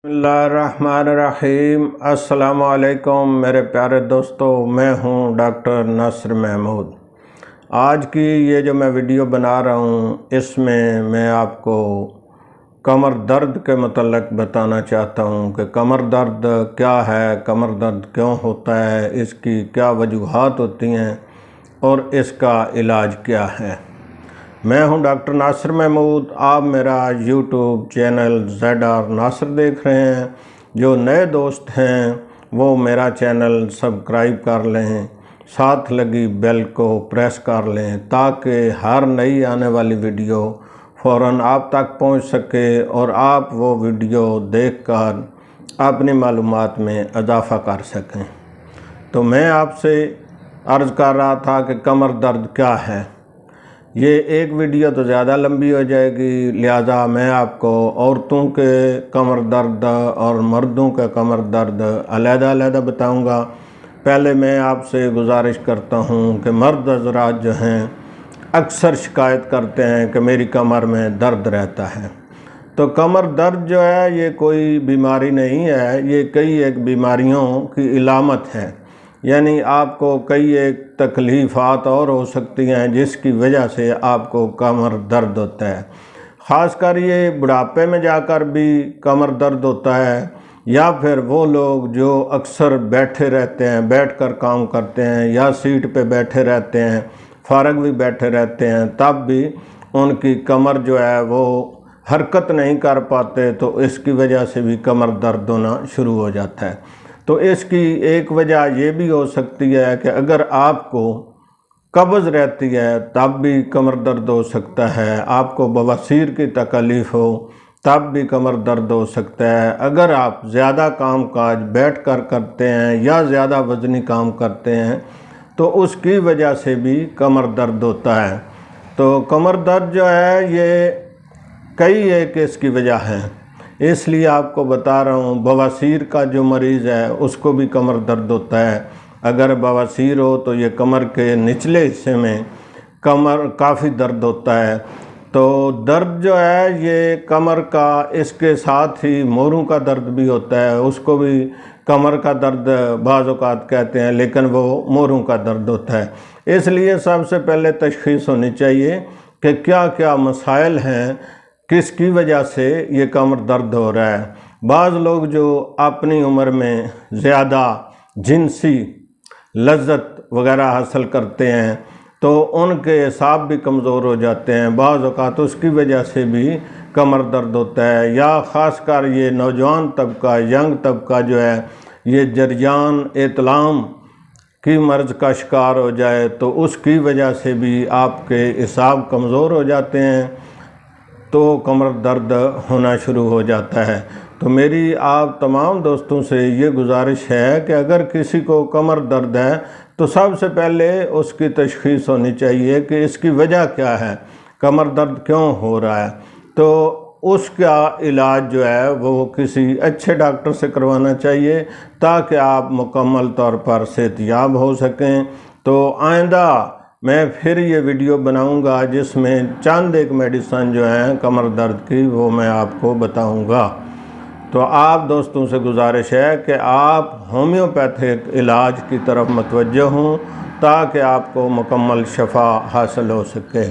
बिस्मिल्लाहिर्रहमानिर्रहीम। अस्सलाम वालेकुम मेरे प्यारे दोस्तों, मैं हूं डॉक्टर नासिर महमूद। आज की ये जो मैं वीडियो बना रहा हूं इसमें मैं आपको कमर दर्द के मतलब बताना चाहता हूं कि कमर दर्द क्या है, कमर दर्द क्यों होता है, इसकी क्या वजूहात होती हैं और इसका इलाज क्या है। मैं हूं डॉक्टर नासिर महमूद। आप मेरा यूट्यूब चैनल ZR नासिर देख रहे हैं। जो नए दोस्त हैं वो मेरा चैनल सब्सक्राइब कर लें, साथ लगी बेल को प्रेस कर लें ताकि हर नई आने वाली वीडियो फ़ौरन आप तक पहुंच सके और आप वो वीडियो देखकर अपनी मालूमात में इजाफ़ा कर सकें। तो मैं आपसे अर्ज़ कर रहा था कि कमर दर्द क्या है। ये एक वीडियो तो ज़्यादा लंबी हो जाएगी, लिहाजा मैं आपको औरतों के कमर दर्द और मर्दों का कमर दर्द अलग-अलग बताऊंगा। पहले मैं आपसे गुजारिश करता हूं कि मर्द हज़रात जो हैं अक्सर शिकायत करते हैं कि मेरी कमर में दर्द रहता है। तो कमर दर्द जो है ये कोई बीमारी नहीं है, ये कई एक बीमारियों की इलामत है। यानी आपको कई एक तकलीफ़ात और हो सकती हैं जिसकी वजह से आपको कमर दर्द होता है। ख़ासकर ये बुढ़ापे में जाकर भी कमर दर्द होता है, या फिर वो लोग जो अक्सर बैठे रहते हैं, बैठकर काम करते हैं या सीट पे बैठे रहते हैं, फारग भी बैठे रहते हैं, तब भी उनकी कमर जो है वो हरकत नहीं कर पाते, तो इसकी वजह से भी कमर दर्द होना शुरू हो जाता है। तो इसकी एक वजह ये भी हो सकती है कि अगर आपको कब्ज़ रहती है तब भी कमर दर्द हो सकता है, आपको बवासीर की तकलीफ़ हो तब भी कमर दर्द हो सकता है, अगर आप ज़्यादा काम काज बैठ कर करते हैं या ज़्यादा वज़नी काम करते हैं तो उसकी वजह से भी कमर दर्द होता है। तो कमर दर्द जो है ये कई एक इसकी वजह है, इसलिए आपको बता रहा हूँ। बवासीर का जो मरीज़ है उसको भी कमर दर्द होता है। अगर बवासीर हो तो ये कमर के निचले हिस्से में कमर काफ़ी दर्द होता है। तो दर्द जो है ये कमर का, इसके साथ ही मोरों का दर्द भी होता है, उसको भी कमर का दर्द बाज़ औक़ात कहते हैं, लेकिन वो मोरों का दर्द होता है। इसलिए सबसे पहले तशख़ीस होनी चाहिए कि क्या क्या मसाइल हैं, किसकी वजह से ये कमर दर्द हो रहा है। बाज़ लोग जो अपनी उम्र में ज़्यादा जिनसी लज्जत वग़ैरह हासिल करते हैं तो उनके हिसाब भी कमज़ोर हो जाते हैं, बाज़ औक़ात उसकी वजह से भी कमर दर्द होता है। या ख़ासकर ये नौजवान तबका, यंग तबका जो है ये जरियान इतलाम की मर्ज़ का शिकार हो जाए तो उसकी वजह से भी आपके हिसाब कमज़ोर हो जाते हैं, तो कमर दर्द होना शुरू हो जाता है। तो मेरी आप तमाम दोस्तों से ये गुजारिश है कि अगर किसी को कमर दर्द है तो सबसे पहले उसकी तशख़ीस होनी चाहिए कि इसकी वजह क्या है, कमर दर्द क्यों हो रहा है। तो उसका इलाज जो है वो किसी अच्छे डॉक्टर से करवाना चाहिए ताकि आप मुकम्मल तौर पर सेहतयाब हो सकें। तो आइंदा मैं फिर ये वीडियो बनाऊंगा जिसमें चंद एक मेडिसिन जो हैं कमर दर्द की वो मैं आपको बताऊंगा। तो आप दोस्तों से गुजारिश है कि आप होम्योपैथिक इलाज की तरफ मुतवज्जह हों ताकि आपको मुकम्मल शफा हासिल हो सके।